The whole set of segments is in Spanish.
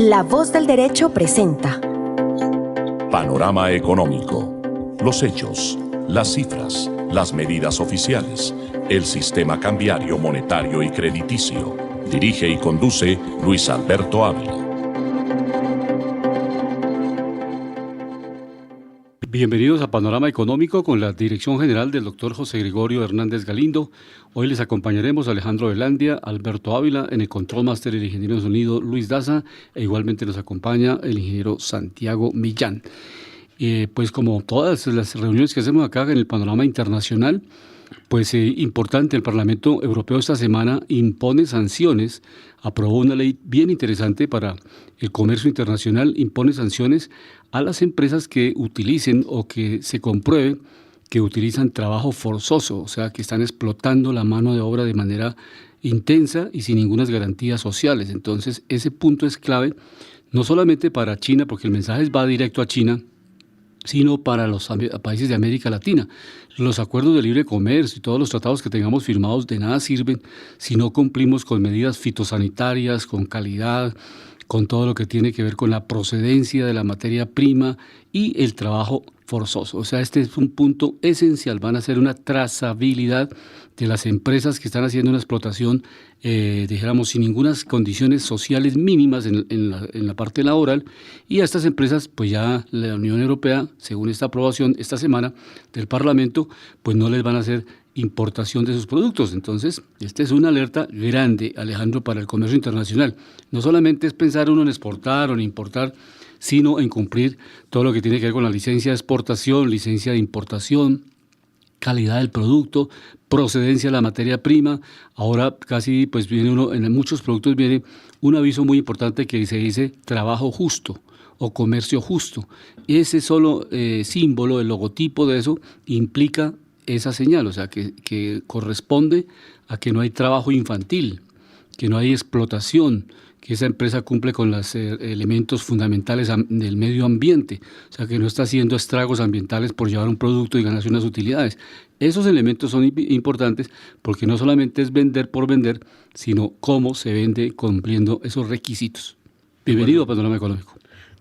La Voz del Derecho presenta Panorama Económico. Los hechos, las cifras, las medidas oficiales, el sistema cambiario, monetario y crediticio. Dirige y conduce Luis Alberto Ávila. Bienvenidos a Panorama Económico con la dirección general del doctor José Gregorio Hernández Galindo. Hoy les acompañaremos Alejandro Velandia, Alberto Ávila, en el control máster el ingeniero de sonido Luis Daza, e igualmente nos acompaña el ingeniero Santiago Millán. Pues como todas las reuniones que hacemos acá en el panorama internacional, pues importante, el Parlamento Europeo esta semana impone sanciones, aprobó una ley bien interesante para el comercio internacional, impone sanciones a las empresas que utilicen o que se compruebe que utilizan trabajo forzoso, o sea, que están explotando la mano de obra de manera intensa y sin ninguna garantías sociales. Entonces, ese punto es clave, no solamente para China, porque el mensaje va directo a China, sino para los países de América Latina. Los acuerdos de libre comercio y todos los tratados que tengamos firmados de nada sirven si no cumplimos con medidas fitosanitarias, con calidad, con todo lo que tiene que ver con la procedencia de la materia prima y el trabajo forzoso. O sea, este es un punto esencial. Van a hacer una trazabilidad de las empresas que están haciendo una explotación, dijéramos, sin ninguna condiciones sociales mínimas en la parte laboral, y a estas empresas, pues ya la Unión Europea, según esta aprobación esta semana del Parlamento, pues no les van a hacer importación de sus productos. Entonces, esta es una alerta grande, Alejandro, para el comercio internacional. No solamente es pensar uno en exportar o en importar, sino en cumplir todo lo que tiene que ver con la licencia de exportación, licencia de importación, calidad del producto, procedencia de la materia prima. Ahora casi pues viene uno, en muchos productos viene un aviso muy importante que se dice trabajo justo o comercio justo. Ese solo símbolo, el logotipo de eso, implica esa señal, o sea, que corresponde a que no hay trabajo infantil, que no hay explotación, que esa empresa cumple con los elementos fundamentales del medio ambiente, o sea, que no está haciendo estragos ambientales por llevar un producto y ganarse unas utilidades. Esos elementos son importantes porque no solamente es vender por vender, sino cómo se vende cumpliendo esos requisitos. Bienvenido a Panorama Económico.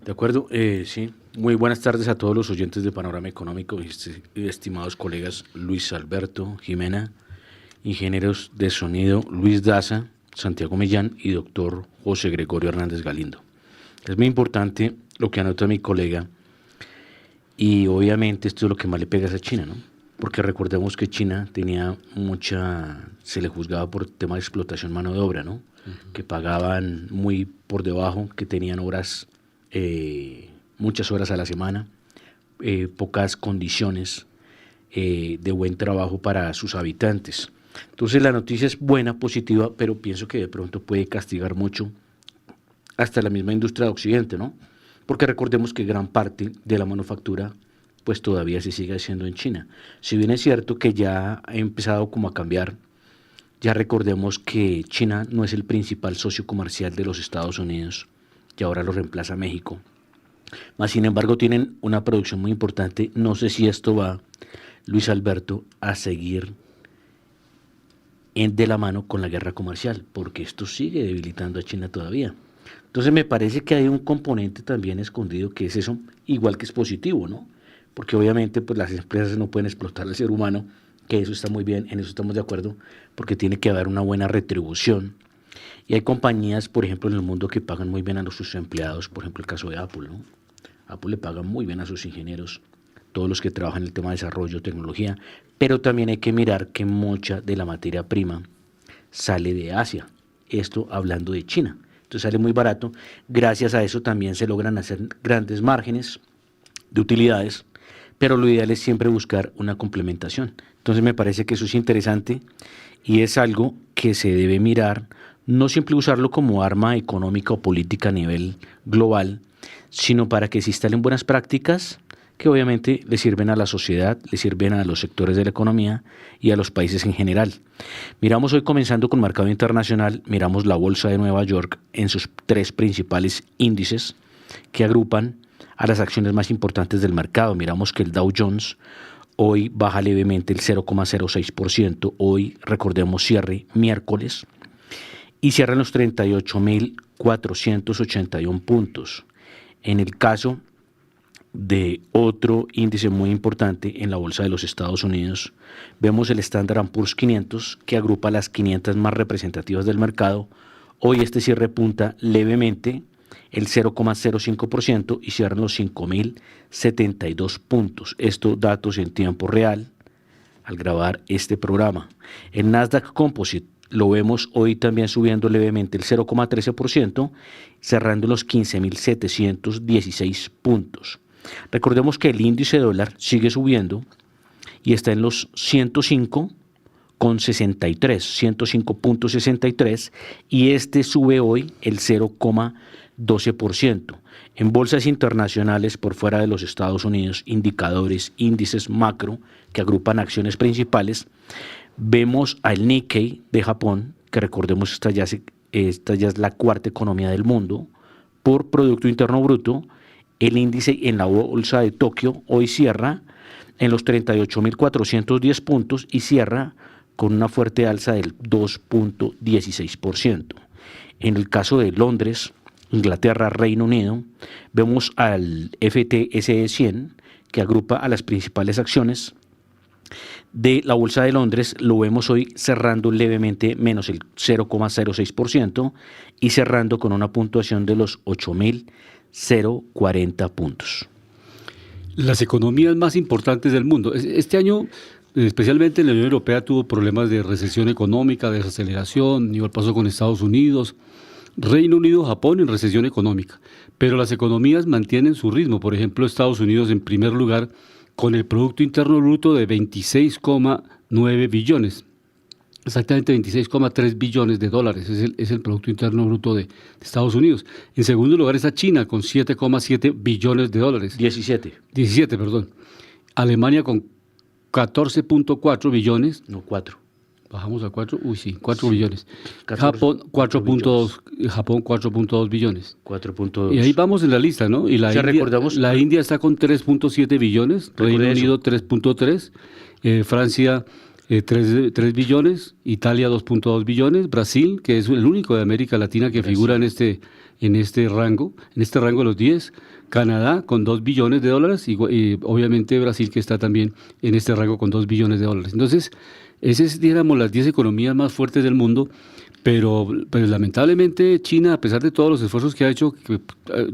De acuerdo, sí. Muy buenas tardes a todos los oyentes de Panorama Económico, estimados colegas Luis Alberto, Jimena, ingenieros de sonido Luis Daza, Santiago Millán y doctor José Gregorio Hernández Galindo. Es muy importante lo que anota mi colega, y obviamente esto es lo que más le pega a China, ¿no? Porque recordemos que China tenía se le juzgaba por tema de explotación mano de obra, ¿no? Uh-huh. Que pagaban muy por debajo, que tenían muchas horas a la semana, pocas condiciones de buen trabajo para sus habitantes. Entonces la noticia es buena, positiva, pero pienso que de pronto puede castigar mucho hasta la misma industria de Occidente, ¿no? Porque recordemos que gran parte de la manufactura pues todavía se sigue haciendo en China. Si bien es cierto que ya ha empezado como a cambiar, ya recordemos que China no es el principal socio comercial de los Estados Unidos, y ahora lo reemplaza México. Mas, sin embargo, tienen una producción muy importante. No sé si esto va, Luis Alberto, a seguir de la mano con la guerra comercial, porque esto sigue debilitando a China todavía. Entonces me parece que hay un componente también escondido que es eso, igual que es positivo, ¿no? Porque obviamente pues las empresas no pueden explotar al ser humano, que eso está muy bien, en eso estamos de acuerdo, porque tiene que haber una buena retribución. Y hay compañías, por ejemplo, en el mundo que pagan muy bien a sus empleados, por ejemplo el caso de Apple, ¿no? Apple le paga muy bien a sus ingenieros, todos los que trabajan en el tema de desarrollo, tecnología, pero también hay que mirar que mucha de la materia prima sale de Asia, esto hablando de China, entonces sale muy barato. Gracias a eso también se logran hacer grandes márgenes de utilidades, pero lo ideal es siempre buscar una complementación. Entonces me parece que eso es interesante y es algo que se debe mirar, no siempre usarlo como arma económica o política a nivel global, sino para que se instalen buenas prácticas que obviamente le sirven a la sociedad, le sirven a los sectores de la economía y a los países en general. Miramos hoy, comenzando con mercado internacional, miramos la Bolsa de Nueva York en sus 3 principales índices que agrupan a las acciones más importantes del mercado. Miramos que el Dow Jones hoy baja levemente el 0,06%, hoy recordemos cierre miércoles, y cierran los 38.000 481 puntos. En el caso de otro índice muy importante en la bolsa de los Estados Unidos, vemos el Standard & Poor's 500, que agrupa las 500 más representativas del mercado. Hoy este cierre punta levemente el 0,05% y cierran los 5.072 puntos. Estos datos en tiempo real al grabar este programa. El Nasdaq Composite lo vemos hoy también subiendo levemente el 0,13%, cerrando los 15.716 puntos. Recordemos que el índice dólar sigue subiendo y está en los 105.63 y este sube hoy el 0,12%. En bolsas internacionales por fuera de los Estados Unidos, índices macro que agrupan acciones principales, vemos al Nikkei de Japón, que recordemos esta ya es la cuarta economía del mundo por Producto Interno Bruto. El índice en la bolsa de Tokio hoy cierra en los 38.410 puntos y cierra con una fuerte alza del 2,16%. En el caso de Londres, Inglaterra, Reino Unido, vemos al FTSE 100, que agrupa a las principales acciones de la bolsa de Londres. Lo vemos hoy cerrando levemente menos el 0,06% y cerrando con una puntuación de los 8.040 puntos. Las economías más importantes del mundo. Este año, especialmente la Unión Europea, tuvo problemas de recesión económica, de desaceleración, igual pasó con Estados Unidos, Reino Unido, Japón en recesión económica. Pero las economías mantienen su ritmo. Por ejemplo, Estados Unidos en primer lugar con el Producto Interno Bruto de 26,9 billones. Exactamente 26,3 billones de dólares es el Producto Interno Bruto de Estados Unidos. En segundo lugar está China con 7,7 billones de dólares. 17, perdón. Alemania con 14,4 billones. No, 4. Bajamos a 4, 4 billones. 14, Japón 4,2 billones. 4,2. Y ahí vamos en la lista, ¿no? Y la India está con 3,7 billones, Reino Unido 3,3, Francia 3 billones, Italia 2,2 billones, Brasil, que es el único de América Latina que figura en este rango de los 10, Canadá con 2 billones de dólares y obviamente Brasil, que está también en este rango con 2 billones de dólares. Entonces, esas es, digamos, las 10 economías más fuertes del mundo, pero lamentablemente China, a pesar de todos los esfuerzos que ha hecho,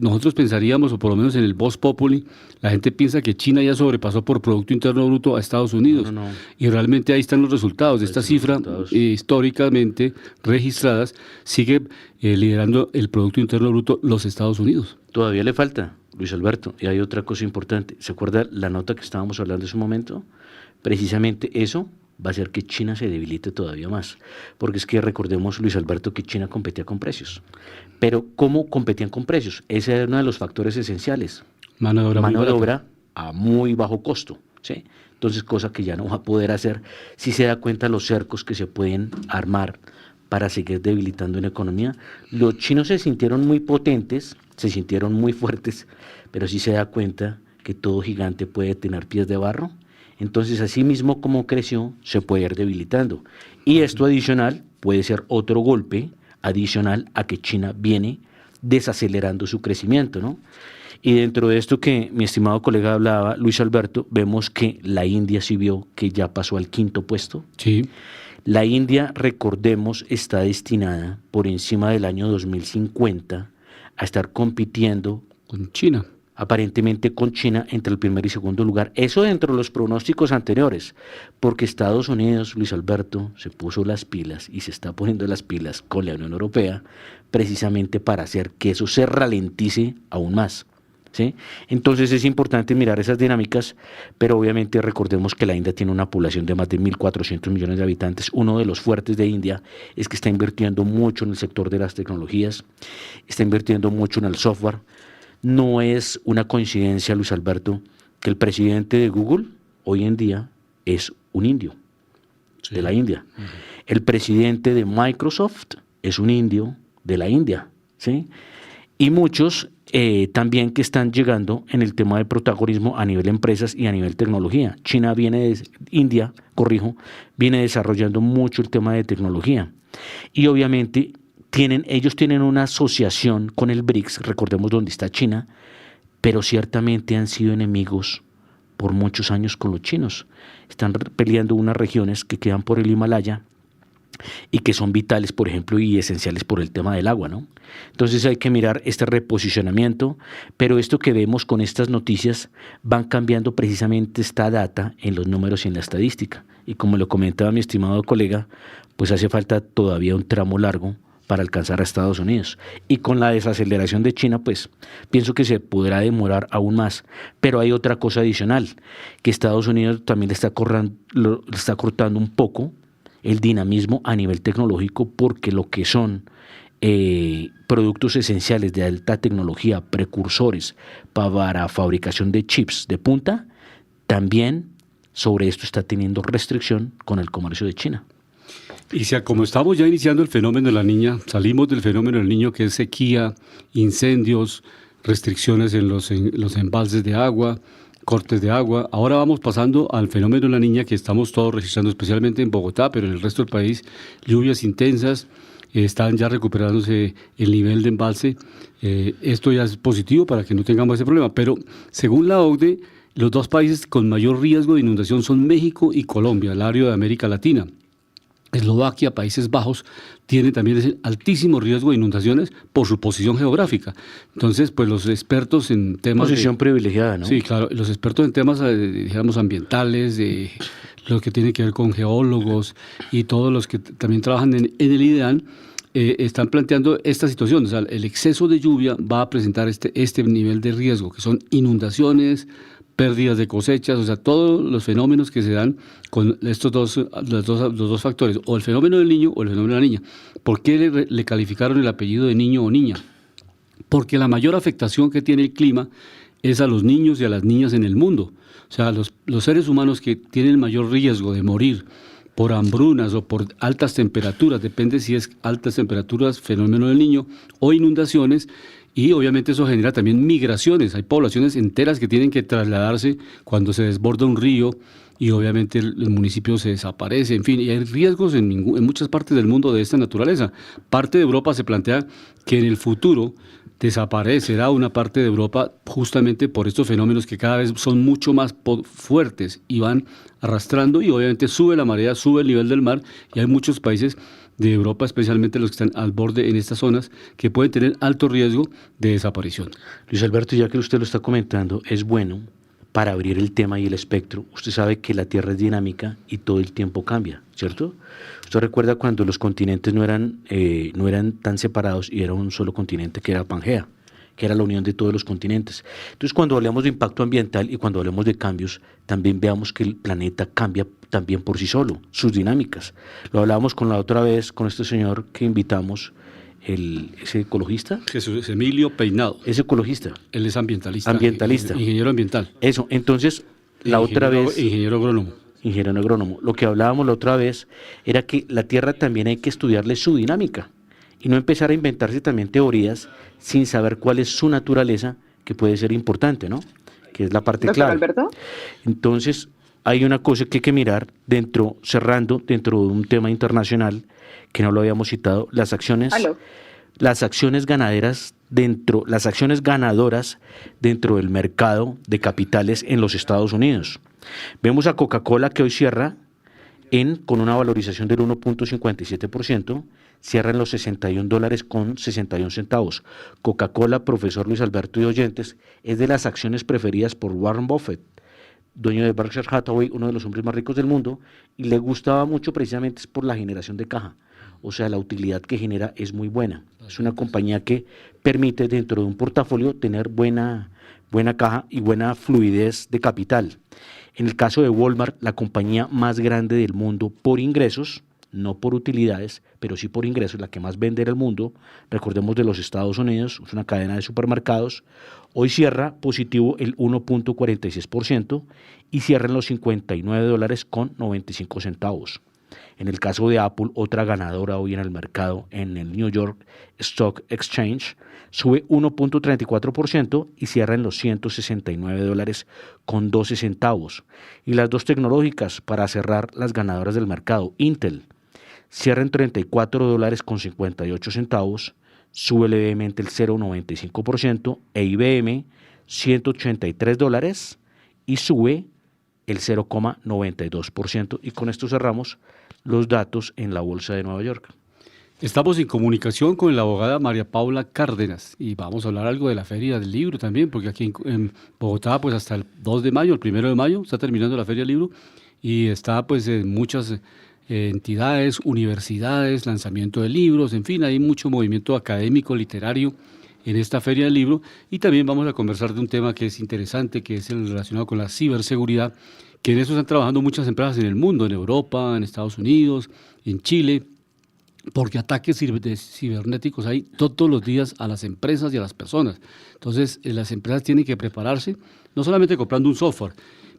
nosotros pensaríamos, o por lo menos en el Vox Populi, la gente piensa que China ya sobrepasó por Producto Interno Bruto a Estados Unidos. No. Y realmente ahí están los resultados. Esta cifra, históricamente registradas, sigue liderando el Producto Interno Bruto los Estados Unidos. Todavía le falta, Luis Alberto, y hay otra cosa importante. ¿Se acuerda la nota que estábamos hablando en ese momento? Precisamente eso va a hacer que China se debilite todavía más, porque es que recordemos, Luis Alberto, que China competía con precios. Pero ¿cómo competían con precios? Ese era uno de los factores esenciales. Mano de obra a muy bajo costo, ¿sí? Entonces, cosa que ya no va a poder hacer si se da cuenta los cercos que se pueden armar para seguir debilitando una economía. Los chinos se sintieron muy potentes, se sintieron muy fuertes, pero sí se da cuenta que todo gigante puede tener pies de barro. Entonces, así mismo como creció, se puede ir debilitando. Y esto adicional puede ser otro golpe adicional a que China viene desacelerando su crecimiento, ¿no? Y dentro de esto que mi estimado colega hablaba, Luis Alberto, vemos que la India sí vio que ya pasó al 5º puesto. Sí. La India, recordemos, está destinada por encima del año 2050 a estar compitiendo con China. Aparentemente con China entre el primer y segundo lugar. Eso dentro de los pronósticos anteriores, porque Estados Unidos, Luis Alberto, se puso las pilas y se está poniendo las pilas con la Unión Europea precisamente para hacer que eso se ralentice aún más, ¿sí? Entonces es importante mirar esas dinámicas, pero obviamente recordemos que la India tiene una población de más de 1.400 millones de habitantes. Uno de los fuertes de India es que está invirtiendo mucho en el sector de las tecnologías, está invirtiendo mucho en el software. No es una coincidencia, Luis Alberto, que el presidente de Google hoy en día es un indio, sí, de la India. Uh-huh. El presidente de Microsoft es un indio de la India, ¿sí? Y muchos también que están llegando en el tema de protagonismo a nivel empresas y a nivel tecnología. India viene desarrollando mucho el tema de tecnología. Y obviamente ellos tienen una asociación con el BRICS, recordemos dónde está China, pero ciertamente han sido enemigos por muchos años con los chinos. Están peleando unas regiones que quedan por el Himalaya y que son vitales, por ejemplo, y esenciales por el tema del agua, ¿no? Entonces hay que mirar este reposicionamiento, pero esto que vemos con estas noticias van cambiando precisamente esta data en los números y en la estadística. Y como lo comentaba mi estimado colega, pues hace falta todavía un tramo largo para alcanzar a Estados Unidos. Y con la desaceleración de China, pues pienso que se podrá demorar aún más. Pero hay otra cosa adicional, que Estados Unidos también le está cortando un poco el dinamismo a nivel tecnológico, porque lo que son productos esenciales de alta tecnología, precursores para fabricación de chips de punta, también sobre esto está teniendo restricción con el comercio de China. Y como estamos ya iniciando el fenómeno de la niña, salimos del fenómeno del niño, que es sequía, incendios, restricciones en los embalses de agua, cortes de agua. Ahora vamos pasando al fenómeno de la niña, que estamos todos registrando, especialmente en Bogotá, pero en el resto del país, lluvias intensas, están ya recuperándose el nivel de embalse. Esto ya es positivo para que no tengamos ese problema, pero según la OCDE, los dos países con mayor riesgo de inundación son México y Colombia, el área de América Latina. Eslovaquia, Países Bajos, tiene también ese altísimo riesgo de inundaciones por su posición geográfica. Entonces, pues los expertos en temas... Posición privilegiada, ¿no? Sí, claro. Los expertos en temas, digamos, ambientales, de lo que tiene que ver con geólogos y todos los que también trabajan en el IDEAN, están planteando esta situación. O sea, el exceso de lluvia va a presentar este nivel de riesgo, que son inundaciones, pérdidas de cosechas, o sea, todos los fenómenos que se dan con los dos factores, o el fenómeno del niño o el fenómeno de la niña. ¿Por qué le calificaron el apellido de niño o niña? Porque la mayor afectación que tiene el clima es a los niños y a las niñas en el mundo. O sea, los seres humanos que tienen el mayor riesgo de morir por hambrunas o por altas temperaturas, depende si es altas temperaturas, fenómeno del niño, o inundaciones. Y obviamente eso genera también migraciones. Hay poblaciones enteras que tienen que trasladarse cuando se desborda un río y obviamente el municipio se desaparece. En fin, y hay riesgos en muchas partes del mundo de esta naturaleza. Parte de Europa se plantea que en el futuro desaparecerá una parte de Europa justamente por estos fenómenos que cada vez son mucho más fuertes y van arrastrando, y obviamente sube la marea, sube el nivel del mar, y hay muchos países de Europa, especialmente los que están al borde en estas zonas, que pueden tener alto riesgo de desaparición. Luis Alberto, ya que usted lo está comentando, es bueno para abrir el tema y el espectro. Usted sabe que la Tierra es dinámica y todo el tiempo cambia, ¿cierto? Usted recuerda cuando los continentes no eran tan separados y era un solo continente, que era Pangea, que era la unión de todos los continentes. Entonces, cuando hablamos de impacto ambiental y cuando hablamos de cambios, también veamos que el planeta cambia también por sí solo, sus dinámicas. Lo hablábamos con la otra vez, con este señor que invitamos, ese ecologista. Jesús Emilio Peinado. Es ecologista. Él es ambientalista. Ambientalista. Ingeniero ambiental. Eso, entonces, la otra vez... Ingeniero agrónomo. Ingeniero agrónomo. Lo que hablábamos la otra vez era que la Tierra también hay que estudiarle su dinámica y no empezar a inventarse también teorías sin saber cuál es su naturaleza, que puede ser importante, ¿no? Que es la parte clave. Alberto. Entonces, hay una cosa que hay que mirar cerrando dentro de un tema internacional que no lo habíamos citado, las acciones ganadoras dentro del mercado de capitales en los Estados Unidos. Vemos a Coca-Cola, que hoy cierra con una valorización del 1.57%, cierra en los $61.61. Coca-Cola, profesor Luis Alberto y oyentes, es de las acciones preferidas por Warren Buffett, dueño de Berkshire Hathaway, uno de los hombres más ricos del mundo, y le gustaba mucho precisamente por la generación de caja. O sea, la utilidad que genera es muy buena. Es una compañía que permite dentro de un portafolio tener buena caja y buena fluidez de capital. En el caso de Walmart, la compañía más grande del mundo por ingresos, no por utilidades, pero sí por ingresos, la que más vende en el mundo, recordemos de los Estados Unidos, es una cadena de supermercados, hoy cierra positivo el 1.46% y cierra en los $59.95. En el caso de Apple, otra ganadora hoy en el mercado, en el New York Stock Exchange, sube 1.34% y cierra en los $169.12. Y las dos tecnológicas, para cerrar las ganadoras del mercado, Intel, cierra en $34.58, sube levemente el 0,95%, e IBM $183 y sube el 0,92%. Y con esto cerramos los datos en la Bolsa de Nueva York. Estamos en comunicación con la abogada María Paula Cárdenas y vamos a hablar algo de la Feria del Libro también, porque aquí en Bogotá, pues hasta el 2 de mayo, el 1 de mayo, está terminando la Feria del Libro y está pues en muchas entidades, universidades, lanzamiento de libros, en fin, hay mucho movimiento académico, literario en esta Feria del Libro, y también vamos a conversar de un tema que es interesante, que es el relacionado con la ciberseguridad, que en eso están trabajando muchas empresas en el mundo, en Europa, en Estados Unidos, en Chile, porque ataques cibernéticos hay todos los días a las empresas y a las personas. Entonces, las empresas tienen que prepararse, no solamente comprando un software,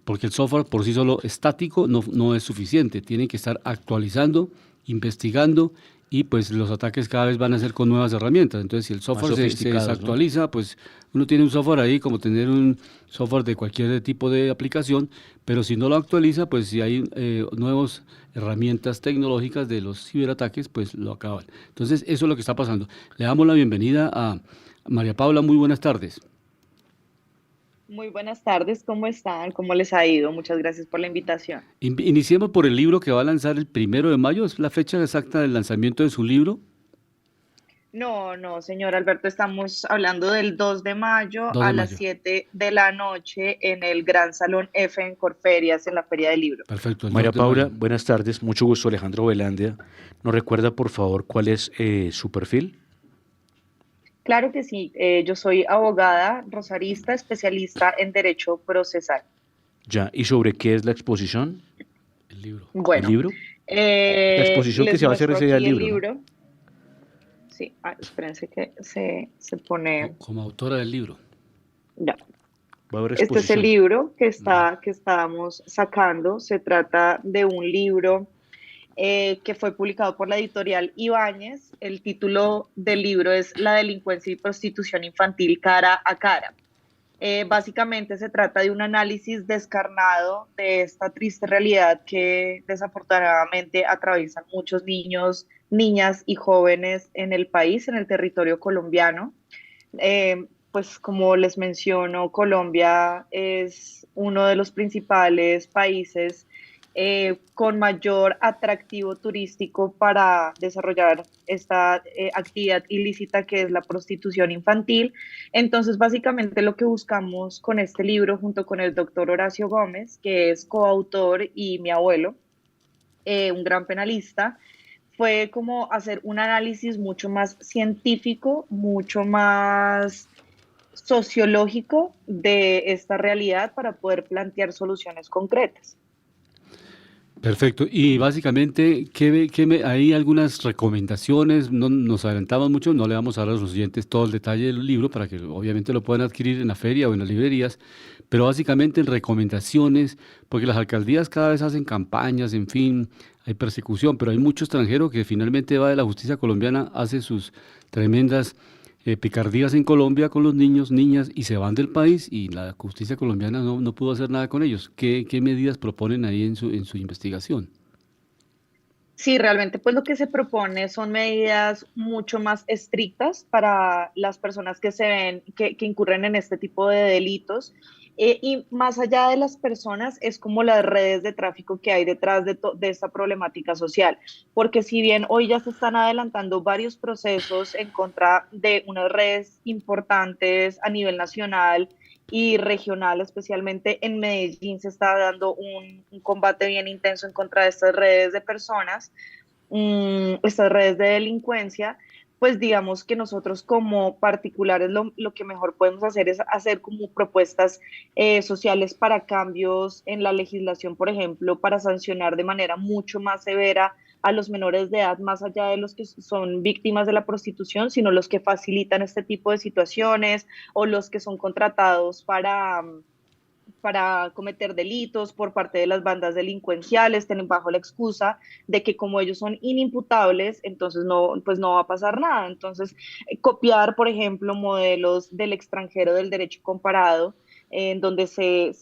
porque el software por sí solo estático no es suficiente, tienen que estar actualizando, investigando, y pues los ataques cada vez van a ser con nuevas herramientas. Entonces, si el software se desactualiza, ¿no? Pues uno tiene un software ahí como tener un software de cualquier tipo de aplicación, pero si no lo actualiza, pues si hay nuevas herramientas tecnológicas de los ciberataques, pues lo acaban. Entonces, eso es lo que está pasando. Le damos la bienvenida a María Paula. Muy buenas tardes. Muy buenas tardes, ¿cómo están? ¿Cómo les ha ido? Muchas gracias por la invitación. Iniciemos por el libro que va a lanzar el 1 de mayo. ¿Es la fecha exacta del lanzamiento de su libro? No, señor Alberto, estamos hablando del 2 de mayo 2 a de las mayo. 7 de la noche en el Gran Salón F en Corferias, en la Feria del Libro. Perfecto. María 2 de Paula, mayo. buenas tardes, mucho gusto, Alejandro Velandia. ¿Nos recuerda, por favor, cuál es su perfil? Claro que sí, yo soy abogada rosarista, especialista en Derecho Procesal. Ya, ¿y sobre qué es la exposición? El libro. ¿El Bueno, libro? La exposición que les se va a hacer muestro ese día del aquí el libro, ¿no? libro. Sí, espérense que se pone... Como autora del libro. Ya. Va a haber Este es el exposición. libro que estábamos sacando. Se trata de un libro que fue publicado por la editorial Ibáñez. El título del libro es La delincuencia y prostitución infantil cara a cara. Básicamente se trata de un análisis descarnado de esta triste realidad que desafortunadamente atraviesan muchos niños, niñas y jóvenes en el país, en el territorio colombiano. Pues como les menciono, Colombia es uno de los principales países con mayor atractivo turístico para desarrollar esta actividad ilícita que es la prostitución infantil. Entonces, básicamente lo que buscamos con este libro, junto con el doctor Horacio Gómez, que es coautor, y mi abuelo, un gran penalista, fue como hacer un análisis mucho más científico, mucho más sociológico de esta realidad para poder plantear soluciones concretas. Perfecto. Y básicamente, hay algunas recomendaciones, no nos adelantamos mucho, no le vamos a dar a los oyentes todo el detalle del libro para que obviamente lo puedan adquirir en la feria o en las librerías, pero básicamente recomendaciones, porque las alcaldías cada vez hacen campañas, en fin, hay persecución, pero hay mucho extranjero que finalmente va de la justicia colombiana, hace sus tremendas picardías en Colombia con los niños, niñas, y se van del país y la justicia colombiana no pudo hacer nada con ellos. ¿Qué medidas proponen ahí en su investigación? Sí, realmente pues lo que se propone son medidas mucho más estrictas para las personas que se ven, que incurren en este tipo de delitos. Y más allá de las personas, es como las redes de tráfico que hay detrás de esta problemática social. Porque si bien hoy ya se están adelantando varios procesos en contra de unas redes importantes a nivel nacional y regional, especialmente en Medellín, se está dando un combate bien intenso en contra de estas redes de personas, estas redes de delincuencia. Pues digamos que nosotros como particulares lo que mejor podemos hacer es hacer como propuestas sociales para cambios en la legislación, por ejemplo, para sancionar de manera mucho más severa a los menores de edad, más allá de los que son víctimas de la prostitución, sino los que facilitan este tipo de situaciones o los que son contratados para cometer delitos por parte de las bandas delincuenciales, tienen bajo la excusa de que como ellos son inimputables, entonces pues no va a pasar nada. Entonces, copiar, por ejemplo, modelos del extranjero del derecho comparado, en donde se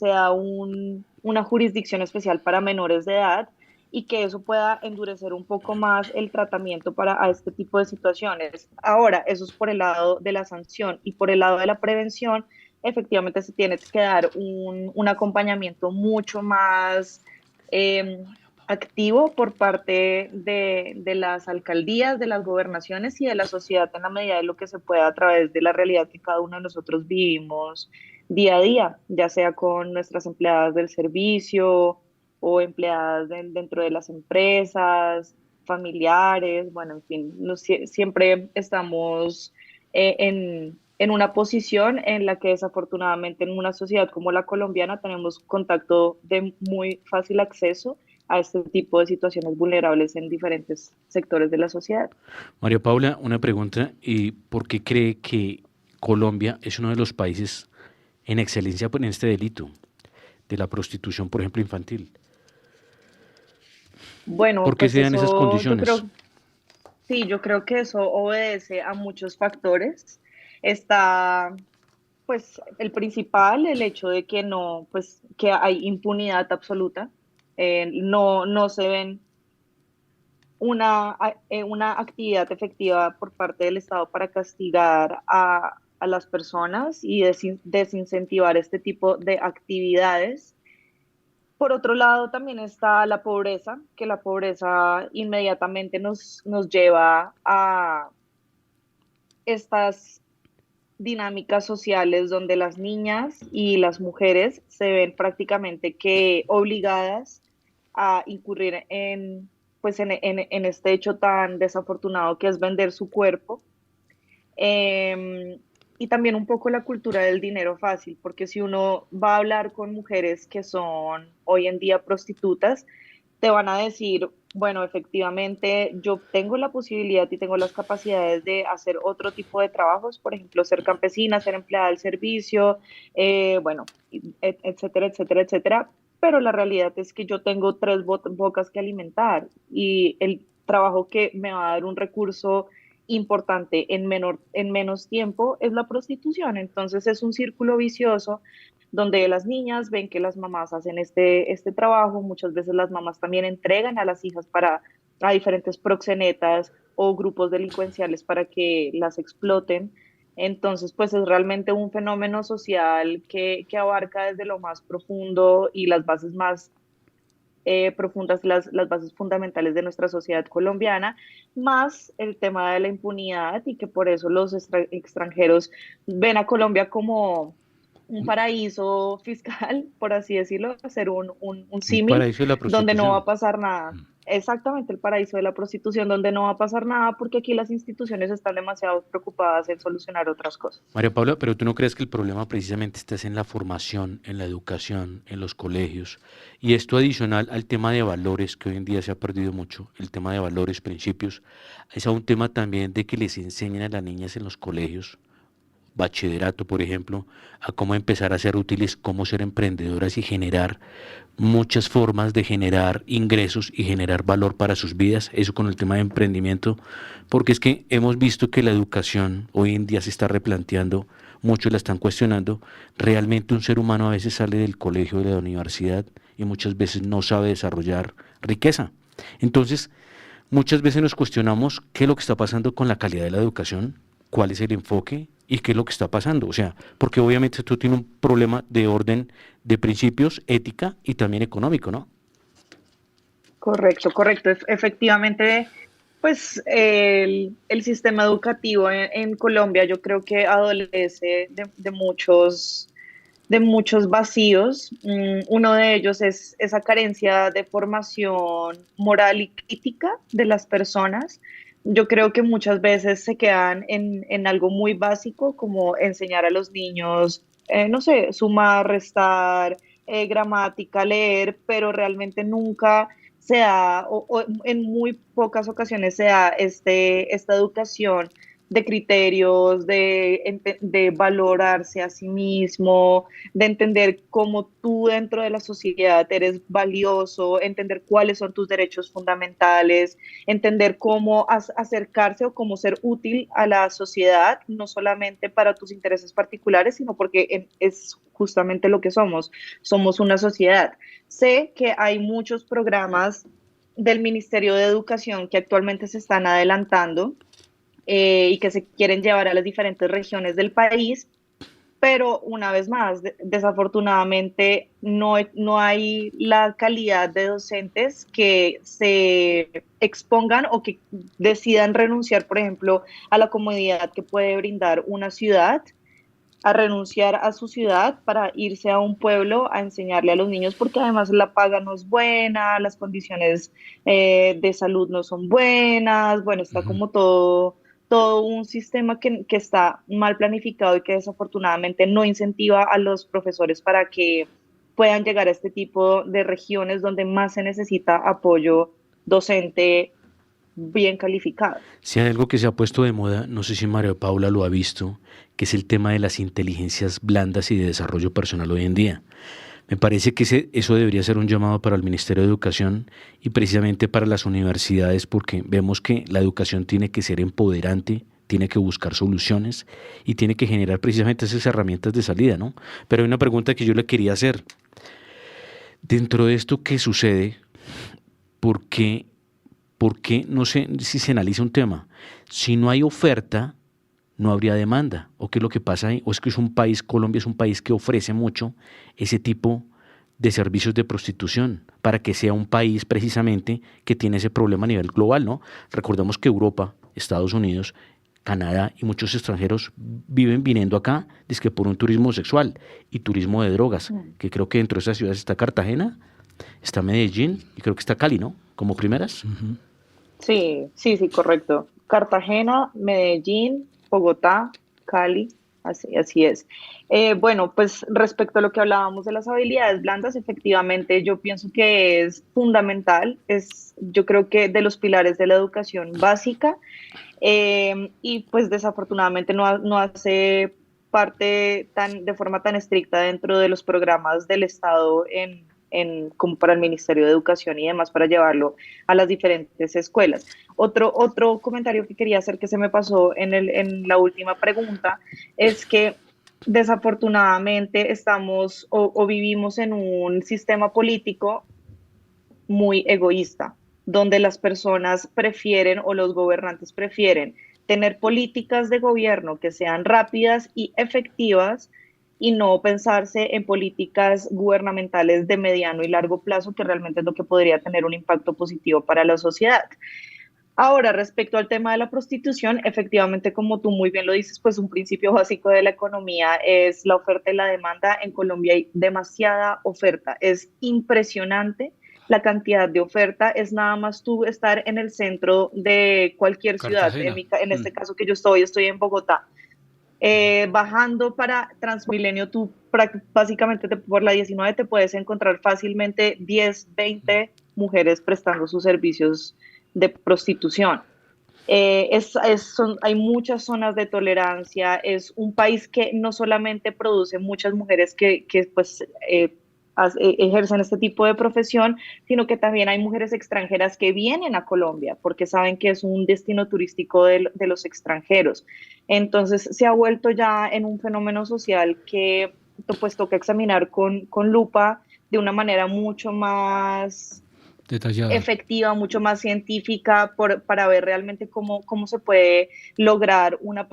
da una jurisdicción especial para menores de edad, y que eso pueda endurecer un poco más el tratamiento para a este tipo de situaciones. Ahora, eso es por el lado de la sanción y por el lado de la prevención, efectivamente se tiene que dar un acompañamiento mucho más eh, activo por parte de las alcaldías, de las gobernaciones y de la sociedad en la medida de lo que se pueda a través de la realidad que cada uno de nosotros vivimos día a día, ya sea con nuestras empleadas del servicio o empleadas dentro de las empresas, familiares, bueno, en fin, siempre estamos en una posición en la que desafortunadamente en una sociedad como la colombiana tenemos contacto de muy fácil acceso a este tipo de situaciones vulnerables en diferentes sectores de la sociedad. María Paula, una pregunta, ¿y por qué cree que Colombia es uno de los países en excelencia en este delito de la prostitución, por ejemplo, infantil? Bueno, ¿Por qué pues se dan esas eso yo condiciones? creo, sí, yo creo que eso obedece a muchos factores. Está, pues, el principal, el hecho de que no, pues, que hay impunidad absoluta. No se ven una actividad efectiva por parte del Estado para castigar a las personas y desincentivar este tipo de actividades. Por otro lado, también está la pobreza, que la pobreza inmediatamente nos lleva a estas dinámicas sociales donde las niñas y las mujeres se ven prácticamente que obligadas a incurrir pues en este hecho tan desafortunado que es vender su cuerpo. Eh, y también un poco la cultura del dinero fácil, porque si uno va a hablar con mujeres que son hoy en día prostitutas, te van a decir, bueno, efectivamente, yo tengo la posibilidad y tengo las capacidades de hacer otro tipo de trabajos, por ejemplo, ser campesina, ser empleada del servicio, bueno, etcétera, etcétera, etcétera. Pero la realidad es que yo tengo tres bocas que alimentar y el trabajo que me va a dar un recurso importante en menos tiempo es la prostitución. Entonces es un círculo vicioso donde las niñas ven que las mamás hacen este trabajo, muchas veces las mamás también entregan a las hijas a diferentes proxenetas o grupos delincuenciales para que las exploten. Entonces, pues es realmente un fenómeno social que abarca desde lo más profundo y las bases más profundas, las bases fundamentales de nuestra sociedad colombiana, más el tema de la impunidad y que por eso los extranjeros ven a Colombia como un paraíso fiscal, por así decirlo, hacer un Un símil, paraíso de la donde no va a prostitución. pasar nada. Exactamente, el paraíso de la prostitución, donde no va a pasar nada porque aquí las instituciones están demasiado preocupadas en solucionar otras cosas. María Paula, pero ¿tú no crees que el problema precisamente está en la formación, en la educación, en los colegios? Y esto adicional al tema de valores, que hoy en día se ha perdido mucho, el tema de valores, principios, es a un tema también de que les enseñen a las niñas en los colegios, bachillerato, por ejemplo, a cómo empezar a ser útiles, cómo ser emprendedoras y generar muchas formas de generar ingresos y generar valor para sus vidas, eso con el tema de emprendimiento, porque es que hemos visto que la educación hoy en día se está replanteando, muchos la están cuestionando, realmente un ser humano a veces sale del colegio, de la universidad y muchas veces no sabe desarrollar riqueza. Entonces, muchas veces nos cuestionamos qué es lo que está pasando con la calidad de la educación, cuál es el enfoque y qué es lo que está pasando. O sea, porque obviamente esto tiene un problema de orden de principios, ética y también económico, ¿no? Correcto, correcto. Efectivamente, pues el sistema educativo en Colombia yo creo que adolece de muchos vacíos. Uno de ellos es esa carencia de formación moral y crítica de las personas. Yo creo que muchas veces se quedan en algo muy básico, como enseñar a los niños, no sé, sumar, restar, gramática, leer, pero realmente nunca se da, o en muy pocas ocasiones se da esta educación de criterios, de valorarse a sí mismo, de entender cómo tú dentro de la sociedad eres valioso, entender cuáles son tus derechos fundamentales, entender cómo acercarse o cómo ser útil a la sociedad, no solamente para tus intereses particulares, sino porque es justamente lo que somos. Somos una sociedad. Sé que hay muchos programas del Ministerio de Educación que actualmente se están adelantando y que se quieren llevar a las diferentes regiones del país, pero una vez más, desafortunadamente no hay la calidad de docentes que se expongan o que decidan renunciar, por ejemplo, a la comodidad que puede brindar una ciudad, a renunciar a su ciudad para irse a un pueblo a enseñarle a los niños, porque además la paga no es buena, las condiciones de salud no son buenas, bueno, está Ujú. como todo un sistema que está mal planificado y que desafortunadamente no incentiva a los profesores para que puedan llegar a este tipo de regiones donde más se necesita apoyo docente bien calificado. Si hay algo que se ha puesto de moda, no sé si María Paula lo ha visto, que es el tema de las inteligencias blandas y de desarrollo personal hoy en día. Me parece que eso debería ser un llamado para el Ministerio de Educación y precisamente para las universidades, porque vemos que la educación tiene que ser empoderante, tiene que buscar soluciones y tiene que generar precisamente esas herramientas de salida, ¿no? Pero hay una pregunta que yo le quería hacer. Dentro de esto que sucede, ¿por qué, por qué no sé si se analiza un tema? Si no hay oferta, no habría demanda. ¿O qué es lo que pasa ahí? ¿O es que es un país, Colombia es un país que ofrece mucho ese tipo de servicios de prostitución para que sea un país precisamente que tiene ese problema a nivel global, ¿no? Recordemos que Europa, Estados Unidos, Canadá y muchos extranjeros viven viniendo acá, dizque por un turismo sexual y turismo de drogas, que creo que dentro de esas ciudades está Cartagena, está Medellín y creo que está Cali, ¿no? Como primeras. Ujú. Sí, sí, sí, correcto. Cartagena, Medellín, Bogotá, Cali, así es. Bueno, pues respecto a lo que hablábamos de las habilidades blandas, efectivamente yo pienso que es fundamental, yo creo que de los pilares de la educación básica y pues desafortunadamente no hace parte de forma tan estricta dentro de los programas del Estado como para el Ministerio de Educación y demás para llevarlo a las diferentes escuelas. Otro comentario que quería hacer que se me pasó en la última pregunta es que desafortunadamente estamos o vivimos en un sistema político muy egoísta, donde las personas prefieren o los gobernantes prefieren tener políticas de gobierno que sean rápidas y efectivas y no pensarse en políticas gubernamentales de mediano y largo plazo, que realmente es lo que podría tener un impacto positivo para la sociedad. Ahora, respecto al tema de la prostitución, efectivamente, como tú muy bien lo dices, pues un principio básico de la economía es la oferta y la demanda. En Colombia hay demasiada oferta, es impresionante la cantidad de oferta, es nada más tú estar en el centro de cualquier ciudad, Cartagena. en este caso que yo estoy en Bogotá, bajando para Transmilenio, tú básicamente por la 19 te puedes encontrar fácilmente 10, 20 mujeres prestando sus servicios de prostitución. Hay muchas zonas de tolerancia, es un país que no solamente produce muchas mujeres que pues ejercen este tipo de profesión, sino que también hay mujeres extranjeras que vienen a Colombia porque saben que es un destino turístico de los extranjeros. Entonces se ha vuelto ya en un fenómeno social que pues toca examinar con lupa de una manera mucho más Detallada. efectiva, mucho más científica para ver realmente cómo se puede lograr una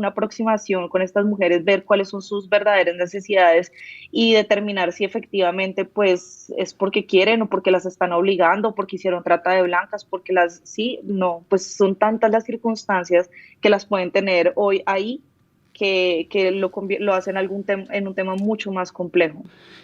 aproximación con estas mujeres, ver cuáles son sus verdaderas necesidades y determinar si efectivamente pues es porque quieren o porque las están obligando, porque hicieron trata de blancas, porque sí, no, pues son tantas las circunstancias que las pueden tener hoy ahí que lo hacen en un tema mucho más complejo.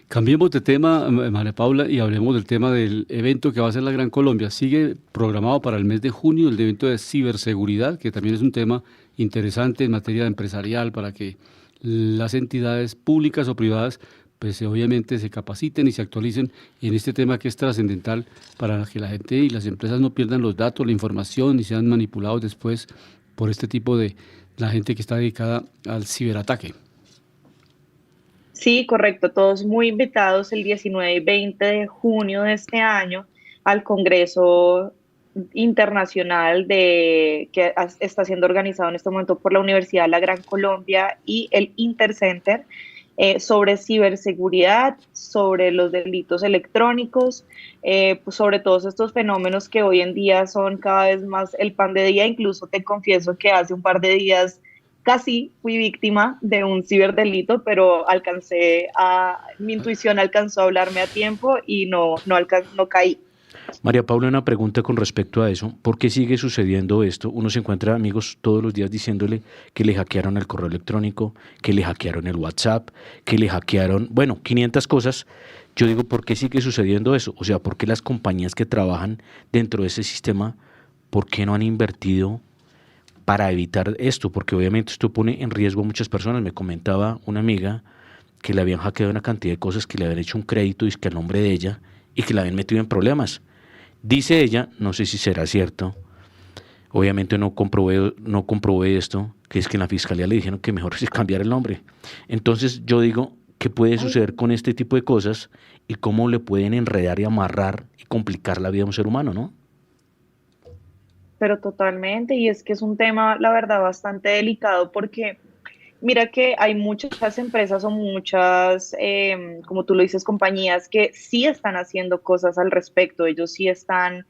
Cambiemos de tema, María Paula, y hablemos del tema del evento que va a ser la Gran Colombia. Sigue programado para el mes de junio el evento de ciberseguridad, que también es un tema interesante en materia empresarial para que las entidades públicas o privadas pues obviamente se capaciten y se actualicen en este tema que es trascendental para que la gente y las empresas no pierdan los datos, la información y sean manipulados después por este tipo de la gente que está dedicada al ciberataque. Sí, correcto. Todos muy invitados el 19 y 20 de junio de este año al Congreso Internacional está siendo organizado en este momento por la Universidad de la Gran Colombia y el Intercenter. sobre ciberseguridad, sobre los delitos electrónicos, pues sobre todos estos fenómenos que hoy en día son cada vez más el pan de día. Incluso te confieso que hace un par de días casi fui víctima de un ciberdelito, pero mi intuición alcanzó a hablarme a tiempo y no caí. María Paula, una pregunta con respecto a eso. ¿Por qué sigue sucediendo esto? Uno se encuentra amigos todos los días diciéndole que le hackearon el correo electrónico, que le hackearon el WhatsApp, que le hackearon, bueno, 500 cosas. Yo digo, ¿por qué sigue sucediendo eso? O sea, ¿por qué las compañías que trabajan dentro de ese sistema, por qué no han invertido para evitar esto? Porque obviamente esto pone en riesgo a muchas personas. Me comentaba una amiga que le habían hackeado una cantidad de cosas, que le habían hecho un crédito y que a nombre de ella y que la habían metido en problemas. Dice ella, no sé si será cierto, obviamente no comprobé esto, que es que en la fiscalía le dijeron que mejor es cambiar el nombre. Entonces yo digo, ¿qué puede suceder con este tipo de cosas y cómo le pueden enredar y amarrar y complicar la vida a un ser humano, ¿no? Pero totalmente, y es que es un tema, la verdad, bastante delicado porque mira que hay muchas empresas o muchas, como tú lo dices, compañías que sí están haciendo cosas al respecto. Ellos sí están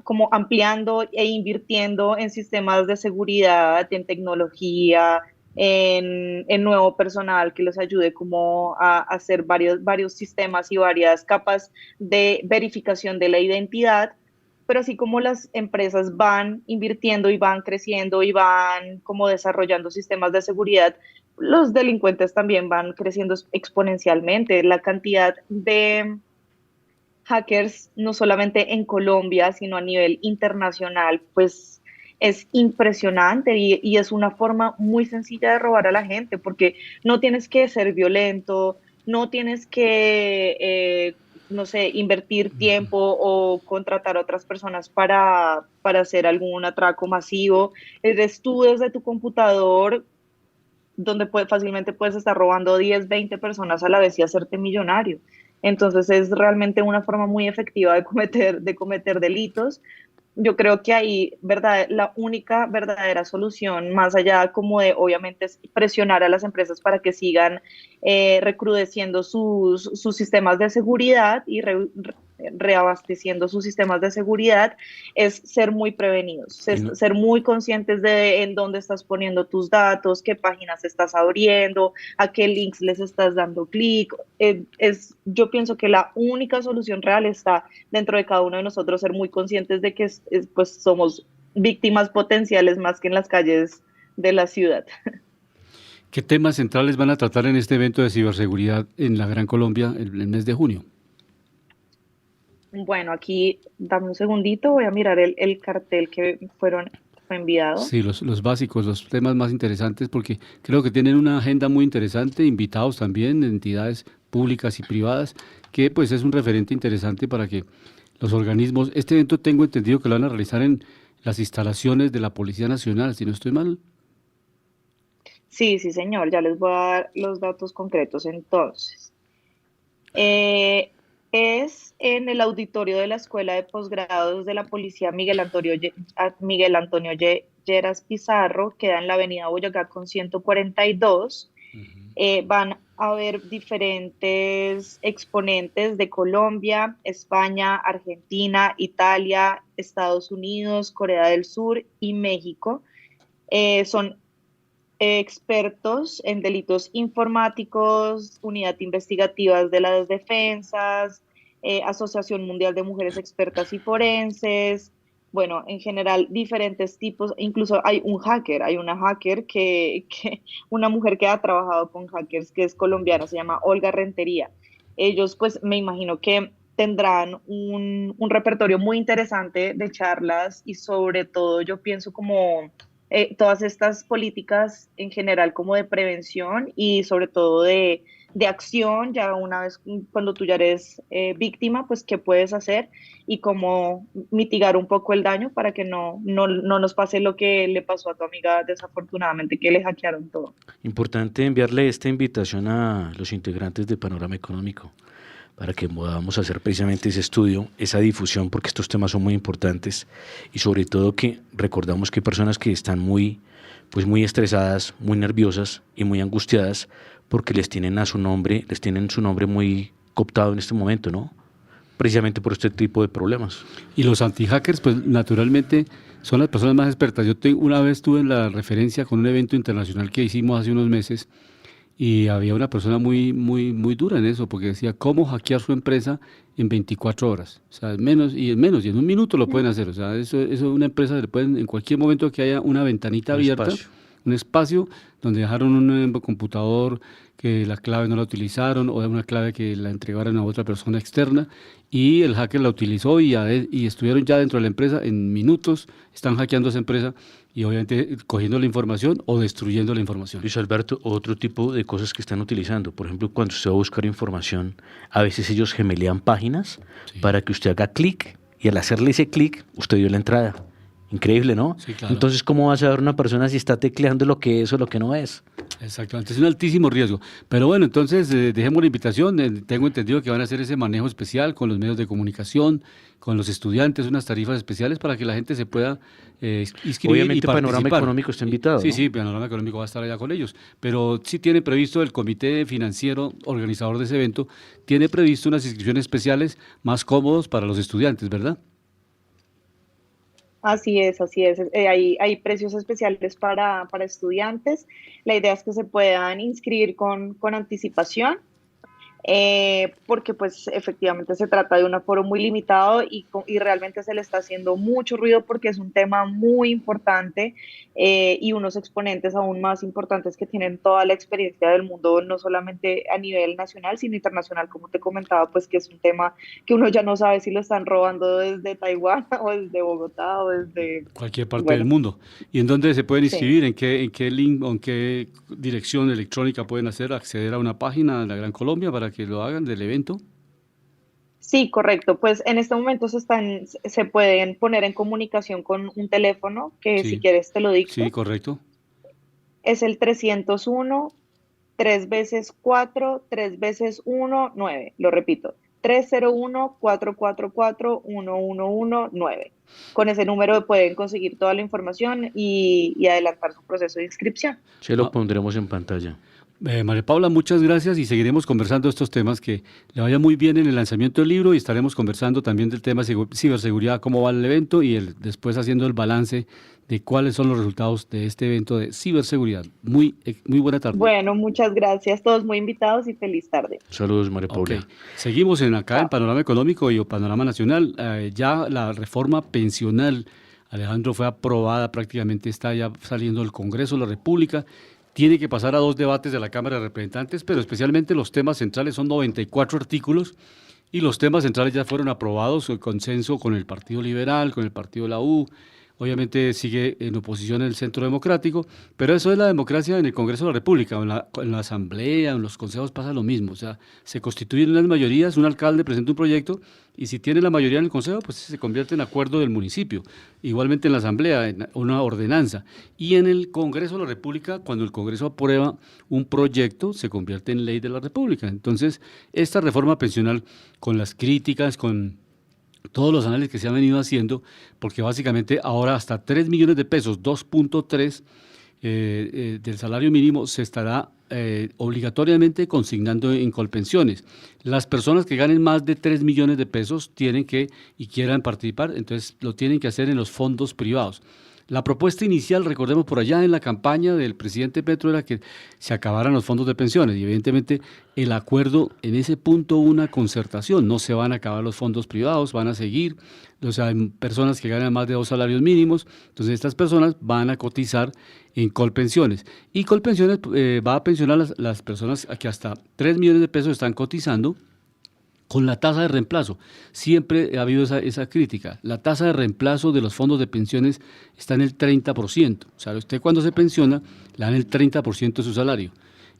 como ampliando e invirtiendo en sistemas de seguridad, en tecnología, en nuevo personal que les ayude como a hacer varios sistemas y varias capas de verificación de la identidad. Pero así como las empresas van invirtiendo y van creciendo y van como desarrollando sistemas de seguridad, los delincuentes también van creciendo exponencialmente. La cantidad de hackers, no solamente en Colombia, sino a nivel internacional, pues es impresionante y es una forma muy sencilla de robar a la gente, porque no tienes que ser violento, no tienes que no sé, invertir tiempo o contratar a otras personas para hacer algún atraco masivo. Eres tú desde tu computador, donde fácilmente puedes estar robando 10, 20 personas a la vez y hacerte millonario. Entonces es realmente una forma muy efectiva de cometer delitos. Yo creo que ahí, verdad, la única verdadera solución, más allá como de, obviamente, es presionar a las empresas para que sigan recrudeciendo sus sistemas de seguridad y reabasteciendo sus sistemas de seguridad, es ser muy prevenidos, Y no- ser muy conscientes de en dónde estás poniendo tus datos, qué páginas estás abriendo, a qué links les estás dando clic. Yo pienso que la única solución real está dentro de cada uno de nosotros, ser muy conscientes de que pues somos víctimas potenciales más que en las calles de la ciudad. ¿Qué temas centrales van a tratar en este evento de ciberseguridad en la Gran Colombia el mes de junio? Bueno, aquí dame un segundito, voy a mirar el cartel que fue enviado. Sí, los básicos, los temas más interesantes, porque creo que tienen una agenda muy interesante, invitados también, de entidades públicas y privadas, que pues es un referente interesante para que los organismos, este evento tengo entendido que lo van a realizar en las instalaciones de la Policía Nacional, si no estoy mal. Sí, sí, señor, ya les voy a dar los datos concretos entonces. Eh, es en el auditorio de la Escuela de Posgrados de la Policía Miguel Antonio Lleras Pizarro, queda en la Avenida Boyacá con 142. Van a haber diferentes exponentes de Colombia, España, Argentina, Italia, Estados Unidos, Corea del Sur y México. Son expertos en delitos informáticos, unidad investigativas de las defensas, Asociación Mundial de Mujeres Expertas y Forenses, bueno, en general diferentes tipos, incluso hay una hacker una mujer que ha trabajado con hackers que es colombiana, se llama Olga Rentería. Ellos pues me imagino que tendrán un repertorio muy interesante de charlas y sobre todo yo pienso como todas estas políticas en general como de prevención y sobre todo de acción, ya una vez cuando tú ya eres víctima, pues qué puedes hacer y cómo mitigar un poco el daño para que no nos pase lo que le pasó a tu amiga desafortunadamente, que le hackearon todo. Importante enviarle esta invitación a los integrantes de Panorama Económico para que podamos hacer precisamente ese estudio, esa difusión, porque estos temas son muy importantes y sobre todo que recordamos que hay personas que están muy pues muy estresadas, muy nerviosas y muy angustiadas porque les tienen su nombre muy cooptado en este momento, ¿no? Precisamente por este tipo de problemas. Y los anti-hackers, pues naturalmente son las personas más expertas. Una vez estuve en la referencia con un evento internacional que hicimos hace unos meses y había una persona muy dura en eso, porque decía cómo hackear su empresa en 24 horas. O sea, en en un minuto lo pueden hacer. O sea, eso una empresa le pueden, en cualquier momento que haya una ventanita abierta, un espacio donde dejaron un computador que la clave no la utilizaron o una clave que la entregaron a otra persona externa y el hacker la utilizó y estuvieron ya dentro de la empresa en minutos, están hackeando esa empresa y obviamente cogiendo la información o destruyendo la información. Luis Alberto, otro tipo de cosas que están utilizando, por ejemplo, cuando usted va a buscar información, a veces ellos gemelean páginas para que usted haga clic y al hacerle ese clic, usted dio la entrada. Increíble, ¿no? Sí, claro. Entonces, ¿cómo va a saber una persona si está tecleando lo que es o lo que no es? Exactamente, es un altísimo riesgo. Pero bueno, entonces dejemos la invitación. Tengo entendido que van a hacer ese manejo especial con los medios de comunicación, con los estudiantes, unas tarifas especiales para que la gente se pueda inscribir. Obviamente, y participar. Panorama Económico está invitado. Sí, ¿no? sí, Panorama Económico va a estar allá con ellos. Pero sí tiene previsto el comité financiero organizador de ese evento, tiene previsto unas inscripciones especiales más cómodos para los estudiantes, ¿verdad? Así es, así es. Hay precios especiales para estudiantes. La idea es que se puedan inscribir con anticipación, porque pues efectivamente se trata de un aforo muy limitado y realmente se le está haciendo mucho ruido porque es un tema muy importante y unos exponentes aún más importantes que tienen toda la experiencia del mundo, no solamente a nivel nacional, sino internacional, como te comentaba, pues que es un tema que uno ya no sabe si lo están robando desde Taiwán o desde Bogotá o desde cualquier parte del mundo. ¿Y en dónde se pueden inscribir? Sí. ¿En qué link o en qué dirección electrónica pueden acceder a una página de la Gran Colombia para que lo hagan del evento? Sí, correcto. Pues en este momento se pueden poner en comunicación con un teléfono que si quieres te lo dicto. Sí, correcto. Es el 301 3 veces 4 3 veces 1 9. Lo repito. 301-444-1119. Con ese número pueden conseguir toda la información y adelantar su proceso de inscripción. Se lo pondremos en pantalla. María Paula, muchas gracias y seguiremos conversando estos temas. Que le vaya muy bien en el lanzamiento del libro y estaremos conversando también del tema ciberseguridad, cómo va el evento y después haciendo el balance de cuáles son los resultados de este evento de ciberseguridad. Muy buena tarde. Bueno, muchas gracias. Todos muy invitados y feliz tarde. Saludos, María Paula. Okay. Seguimos acá en Panorama Económico y Panorama Nacional. Ya la reforma pensional, Alejandro, fue aprobada prácticamente, está ya saliendo del Congreso de la República. Tiene que pasar a 2 debates de la Cámara de Representantes, pero especialmente los temas centrales, son 94 artículos y los temas centrales ya fueron aprobados, el consenso con el Partido Liberal, con el Partido de la U. Obviamente sigue en oposición el Centro Democrático, pero eso es la democracia en el Congreso de la República, en la Asamblea, en los consejos pasa lo mismo, o sea, se constituyen las mayorías, un alcalde presenta un proyecto y si tiene la mayoría en el consejo, pues se convierte en acuerdo del municipio, igualmente en la Asamblea, en una ordenanza, y en el Congreso de la República, cuando el Congreso aprueba un proyecto, se convierte en ley de la República. Entonces, esta reforma pensional, con las críticas, con todos los análisis que se han venido haciendo, porque básicamente ahora hasta 3 millones de pesos, 2.3 del salario mínimo se estará obligatoriamente consignando en Colpensiones. Las personas que ganen más de 3 millones de pesos tienen que y quieran participar, entonces lo tienen que hacer en los fondos privados. La propuesta inicial, recordemos por allá en la campaña del presidente Petro, era que se acabaran los fondos de pensiones y evidentemente el acuerdo en ese punto una concertación, no se van a acabar los fondos privados, van a seguir, o sea, hay personas que ganan más de 2 salarios mínimos, entonces estas personas van a cotizar en Colpensiones y Colpensiones va a pensionar las personas que hasta 3 millones de pesos están cotizando con la tasa de reemplazo. Siempre ha habido esa crítica. La tasa de reemplazo de los fondos de pensiones está en el 30%. O sea, usted cuando se pensiona le dan el 30% de su salario.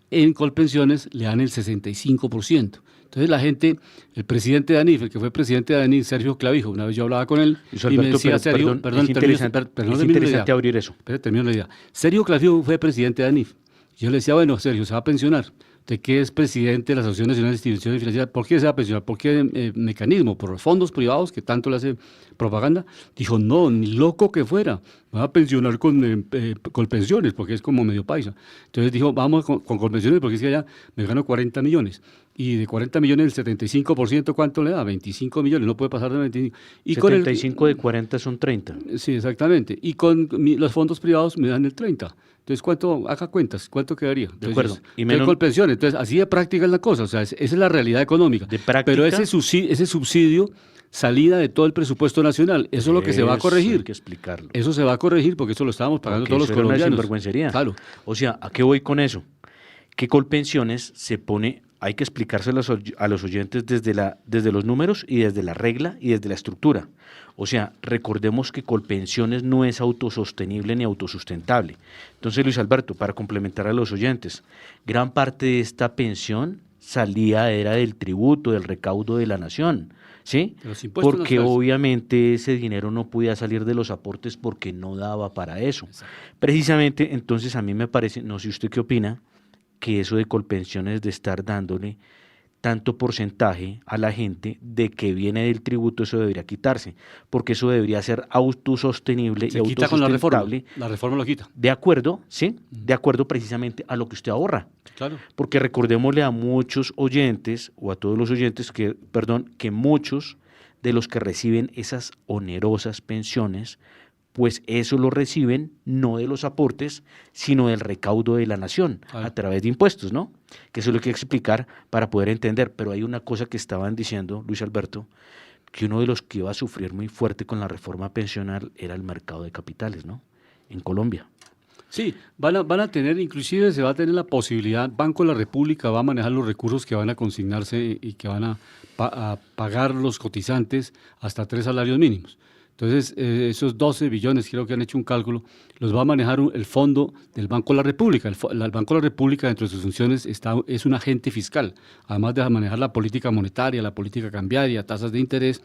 En Colpensiones le dan el 65%. Entonces la gente, el presidente de ANIF, el que fue presidente de ANIF, Sergio Clavijo, una vez yo hablaba con él y me decía, Sergio, es interesante abrir eso. Pero termino la idea. Sergio Clavijo fue presidente de ANIF. Yo le decía, bueno, Sergio, se va a pensionar. ¿Usted qué es presidente de la Asociación Nacional de Instituciones Financieras? ¿Por qué se va a pensionar? ¿Por qué mecanismo? ¿Por los fondos privados que tanto le hace propaganda? Dijo, no, ni loco que fuera, me va a pensionar con Colpensiones, porque es como medio paisa. Entonces dijo, vamos con Colpensiones, porque es que allá me gano 40 millones. Y de 40 millones, el 75%, ¿cuánto le da? 25 millones, no puede pasar de 25. Y 75 de 40 son 30. Sí, exactamente. Y con los fondos privados me dan el 30. Entonces, ¿cuánto? Haga cuentas, ¿cuánto quedaría? Entonces, De acuerdo. Y menos Colpensiones. Entonces, así de práctica es la cosa. O sea, esa es la realidad económica. De práctica. Pero ese subsidio salida de todo el presupuesto nacional, eso es lo que se va a corregir. Hay que explicarlo. Eso se va a corregir porque eso lo estábamos pagando Porque todos los eso era una colombianos. sinvergüencería. Claro. O sea, ¿a qué voy con eso? Que Colpensiones se pone, hay que explicárselo a los oyentes desde los números y desde la regla y desde la estructura. O sea, recordemos que Colpensiones no es autosostenible ni autosustentable. Entonces, Luis Alberto, para complementar a los oyentes, gran parte de esta pensión era del tributo, del recaudo de la nación, ¿sí? Porque obviamente ese dinero no podía salir de los aportes porque no daba para eso. Exacto. Precisamente, entonces a mí me parece, no sé usted qué opina, que eso de Colpensiones de estar dándole tanto porcentaje a la gente de que viene del tributo, eso debería quitarse, porque eso debería ser autosostenible y autosustentable. Con la reforma. La reforma lo quita. De acuerdo, ¿sí? De acuerdo precisamente a lo que usted ahorra. Claro. Porque recordémosle a muchos oyentes, o a todos los oyentes, que muchos de los que reciben esas onerosas pensiones, pues eso lo reciben no de los aportes, sino del recaudo de la nación, a través de impuestos, ¿no? Que eso es lo que hay que explicar para poder entender. Pero hay una cosa que estaban diciendo, Luis Alberto, que uno de los que iba a sufrir muy fuerte con la reforma pensional era el mercado de capitales, ¿no? En Colombia. Sí, van a tener, inclusive se va a tener la posibilidad, Banco de la República va a manejar los recursos que van a consignarse y que van a pagar los cotizantes hasta 3 salarios mínimos. Entonces, esos 12 billones, creo que han hecho un cálculo, los va a manejar el fondo del Banco de la República. El Banco de la República, dentro de sus funciones, es un agente fiscal. Además de manejar la política monetaria, la política cambiaria, tasas de interés,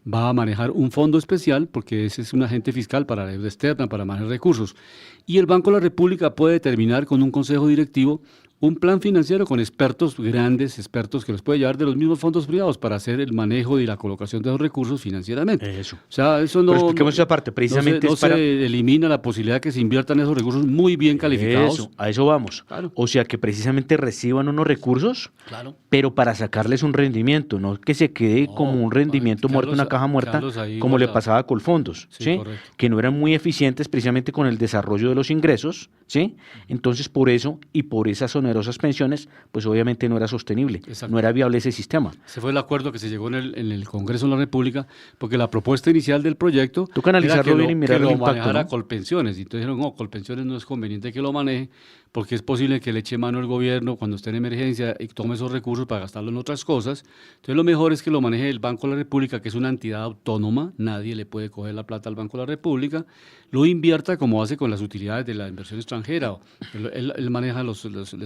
va a manejar un fondo especial, porque ese es un agente fiscal para la deuda externa, para manejar recursos. Y el Banco de la República puede determinar con un consejo directivo un plan financiero con expertos, grandes expertos, que los puede llevar de los mismos fondos privados para hacer el manejo y la colocación de los recursos financieramente. Eso. O sea, eso no... Pero expliquemos esa parte, precisamente se elimina la posibilidad de que se inviertan esos recursos muy bien calificados. Eso, a eso vamos. Claro. O sea, que precisamente reciban unos recursos, claro, pero para sacarles un rendimiento, no que se quede como un rendimiento muerto, una caja muerta, como le pasaba a Colfondos, ¿sí? Que no eran muy eficientes precisamente con el desarrollo de los ingresos, ¿sí? Entonces, por eso y por esas onerosas pensiones, pues obviamente no era sostenible, no era viable ese sistema. Ese fue el acuerdo que se llegó en el Congreso de la República, porque la propuesta inicial del proyecto toca analizarlo bien y mirar el impacto, manejara Colpensiones. Y entonces dijeron, no, Colpensiones no es conveniente que lo maneje, porque es posible que le eche mano al gobierno cuando esté en emergencia y tome esos recursos para gastarlo en otras cosas. Entonces lo mejor es que lo maneje el Banco de la República, que es una entidad autónoma, nadie le puede coger la plata al Banco de la República, lo invierta como hace con las utilidades de la inversión extranjera. Él maneja los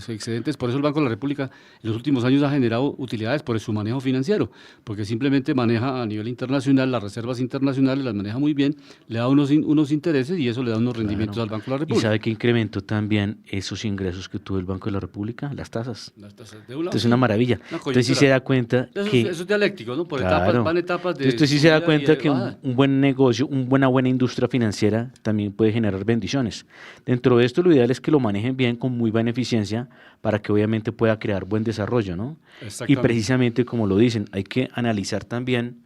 excedentes, por eso el Banco de la República en los últimos años ha generado utilidades por su manejo financiero, porque simplemente maneja a nivel internacional, las reservas internacionales las maneja muy bien, le da unos intereses y eso le da unos rendimientos al Banco de la República. ¿Y sabe qué incrementó también esos ingresos que tuvo el Banco de la República? Las tasas. Las tasas de euro. Entonces es una maravilla. Entonces sí se da cuenta que... Eso es dialéctico, ¿no? Por claro, etapas, van etapas de... Entonces sí se da cuenta que un buen negocio, una buena industria financiera también puede generar bendiciones. Dentro de esto lo ideal es que lo manejen bien, con muy buena eficiencia, para que obviamente pueda crear buen desarrollo, ¿no? Y precisamente como lo dicen, hay que analizar también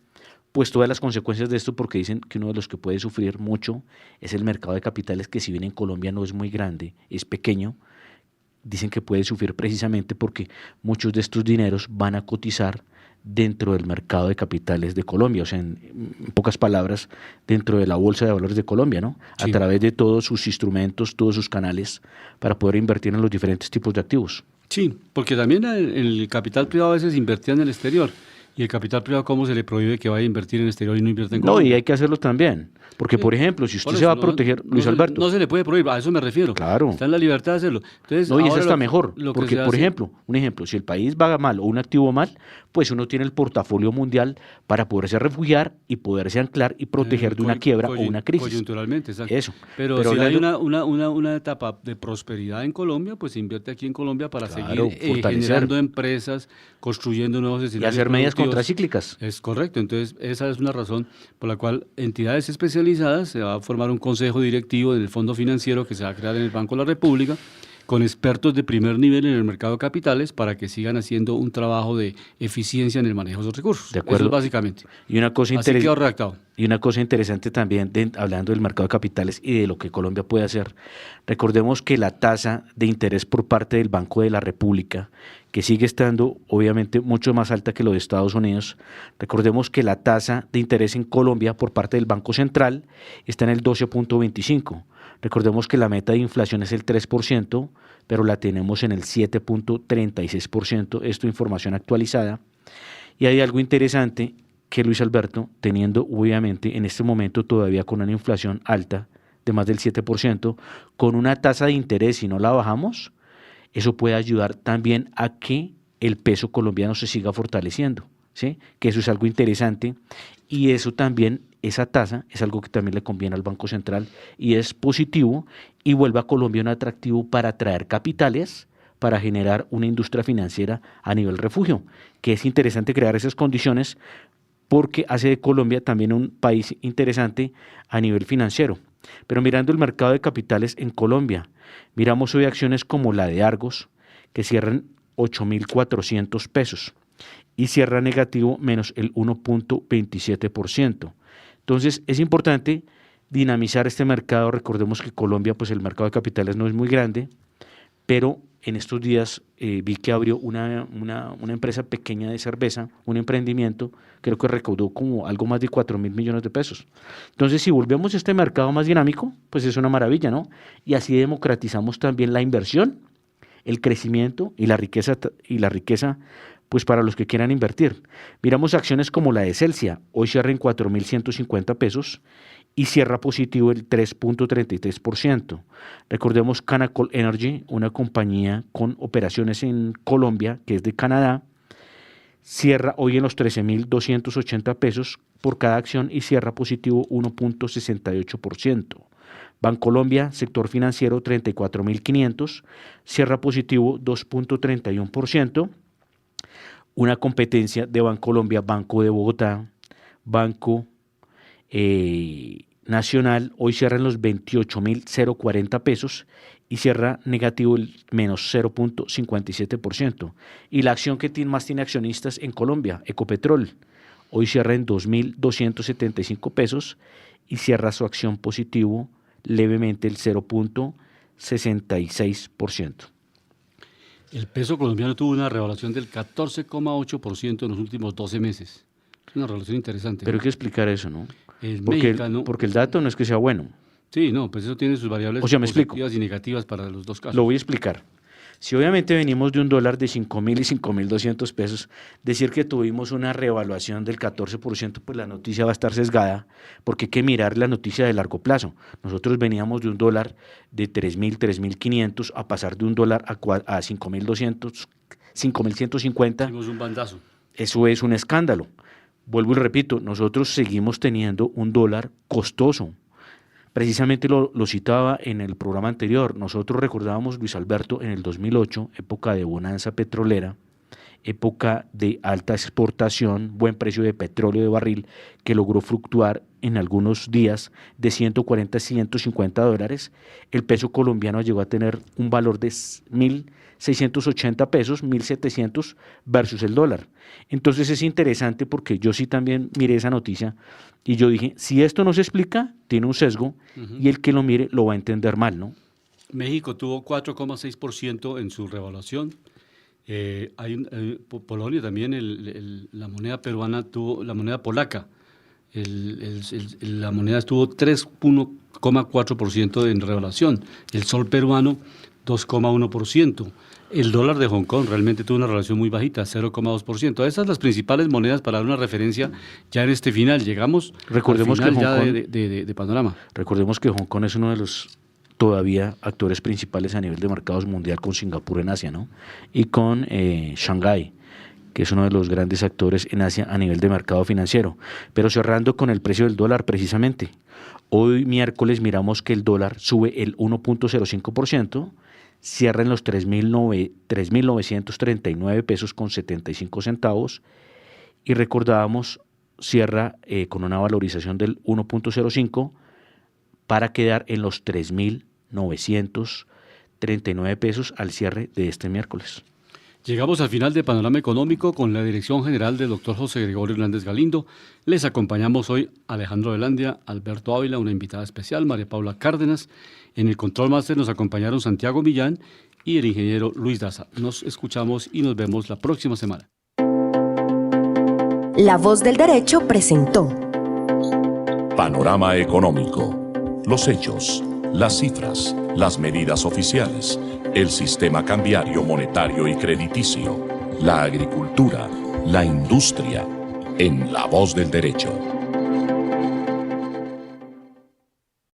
pues todas las consecuencias de esto, porque dicen que uno de los que puede sufrir mucho es el mercado de capitales, que si bien en Colombia no es muy grande, es pequeño. Dicen que puede sufrir precisamente porque muchos de estos dineros van a cotizar dentro del mercado de capitales de Colombia, o sea, en pocas palabras, dentro de la Bolsa de Valores de Colombia, ¿no? Sí. A través de todos sus instrumentos, todos sus canales, para poder invertir en los diferentes tipos de activos. Sí, porque también el capital privado a veces invertía en el exterior ¿Y el capital privado cómo se le prohíbe que vaya a invertir en el exterior y no invierta en No, Colombia? y hay que hacerlo también. Porque, Sí. por ejemplo, si usted Por se va eso, a proteger, Luis se, Alberto, no se le puede prohibir, a eso me refiero. Claro. Está en la libertad de hacerlo. Entonces, no, y eso ahora está mejor, lo que porque, se por hace- ejemplo, un ejemplo, si el país va mal o un activo mal, pues uno tiene el portafolio mundial para poderse refugiar y poderse anclar y proteger de una quiebra o una crisis. Coyunturalmente, exacto. Eso. Pero si hay hablando- una etapa de prosperidad en Colombia, pues se invierte aquí en Colombia para Claro, seguir fortalecer. generando empresas, construyendo nuevos y escenarios hacer medidas productivos. contracíclicas. Es correcto, entonces esa es una razón por la cual entidades especializadas se va a formar un consejo directivo del Fondo Financiero que se va a crear en el Banco de la República con expertos de primer nivel en el mercado de capitales para que sigan haciendo un trabajo de eficiencia en el manejo de esos recursos. De acuerdo. Eso es básicamente. Y una cosa Así quedó redactado. Y una cosa interesante también, hablando del mercado de capitales y de lo que Colombia puede hacer, recordemos que la tasa de interés por parte del Banco de la República, que sigue estando obviamente mucho más alta que lo de Estados Unidos, recordemos que la tasa de interés en Colombia por parte del Banco Central está en el 12.25. Recordemos que la meta de inflación es el 3%, pero la tenemos en el 7.36%, esto información actualizada. Y hay algo interesante que Luis Alberto, teniendo obviamente en este momento todavía con una inflación alta de más del 7%, con una tasa de interés, si no la bajamos, eso puede ayudar también a que el peso colombiano se siga fortaleciendo, ¿sí? Que eso es algo interesante y eso también, esa tasa es algo que también le conviene al Banco Central y es positivo y vuelve a Colombia un atractivo para atraer capitales, para generar una industria financiera a nivel refugio, que es interesante crear esas condiciones porque hace de Colombia también un país interesante a nivel financiero. Pero mirando el mercado de capitales en Colombia, miramos hoy acciones como la de Argos, que cierran 8.400 pesos y cierra negativo menos el 1.27%. Entonces es importante dinamizar este mercado. Recordemos que Colombia, pues el mercado de capitales no es muy grande, pero en estos días vi que abrió una empresa pequeña de cerveza, un emprendimiento, creo que recaudó como algo más de 4.000 millones de pesos. Entonces, si volvemos a este mercado más dinámico, pues es una maravilla, ¿no? Y así democratizamos también la inversión, el crecimiento y la riqueza, pues para los que quieran invertir. Miramos acciones como la de Celsia, hoy cierra en 4.150 pesos y cierra positivo el 3.33%. Recordemos Canacol Energy, una compañía con operaciones en Colombia, que es de Canadá, cierra hoy en los 13.280 pesos por cada acción y cierra positivo 1.68%. Bancolombia, sector financiero, 34.500, cierra positivo 2.31%. Una competencia de Bancolombia, Banco de Bogotá, Banco Nacional, hoy cierra en los 28.040 pesos y cierra negativo el menos 0.57%. Y la acción que más tiene accionistas en Colombia, Ecopetrol, hoy cierra en 2.275 pesos y cierra su acción positivo levemente el 0.66%. El peso colombiano tuvo una revaluación del 14,8% en los últimos 12 meses. Es una revaluación interesante. Pero hay que explicar eso, ¿no? El Porque mexicano, el dato no es que sea bueno. sí, no, pues eso tiene sus variables O sea, me explico. positivas y negativas para los dos casos. Lo voy a explicar. Si obviamente venimos de un dólar de 5.000 y 5.200 pesos, decir que tuvimos una revaluación del 14%, pues la noticia va a estar sesgada, porque hay que mirar la noticia de largo plazo. Nosotros veníamos de un dólar de 3.000, 3.500 a pasar de un dólar a 5.200, 5.150. Hicimos un bandazo. Eso es un escándalo. Vuelvo y repito, nosotros seguimos teniendo un dólar costoso. Precisamente lo citaba en el programa anterior. Nosotros recordábamos, Luis Alberto, en el 2008, época de bonanza petrolera, época de alta exportación, buen precio de petróleo de barril, que logró fluctuar en algunos días de 140 a 150 dólares. El peso colombiano llegó a tener un valor de 1.680 pesos, 1.700 versus el dólar. Entonces es interesante porque yo sí también miré esa noticia y yo dije, si esto no se explica, tiene un sesgo y el que lo mire lo va a entender mal, ¿no? México tuvo 4,6% en su revaluación. Polonia también, la moneda peruana tuvo, la moneda polaca, la moneda estuvo 3,4% en revaluación. El sol peruano 2,1%. El dólar de Hong Kong realmente tuvo una relación muy bajita, 0,2%. Esas son las principales monedas para dar una referencia ya en este final. Llegamos Recordemos al final que ya Hong Kong, de panorama. recordemos que Hong Kong es uno de los todavía actores principales a nivel de mercados mundial con Singapur en Asia, ¿no? Y con Shanghái, que es uno de los grandes actores en Asia a nivel de mercado financiero. Pero cerrando con el precio del dólar precisamente, hoy miércoles miramos que el dólar sube el 1.05%, cierra en los 3.939 pesos con 75 centavos y recordábamos, cierra con una valorización del 1.05 para quedar en los 3.939 pesos al cierre de este miércoles. Llegamos al final de Panorama Económico con la dirección general del doctor José Gregorio Hernández Galindo. Les acompañamos hoy Alejandro Velandia, Alberto Ávila, una invitada especial, María Paula Cárdenas. En el Control Master nos acompañaron Santiago Millán y el ingeniero Luis Daza. Nos escuchamos y nos vemos la próxima semana. La Voz del Derecho presentó Panorama Económico. Los hechos, las cifras, las medidas oficiales, el sistema cambiario, monetario y crediticio, la agricultura, la industria, en La Voz del Derecho.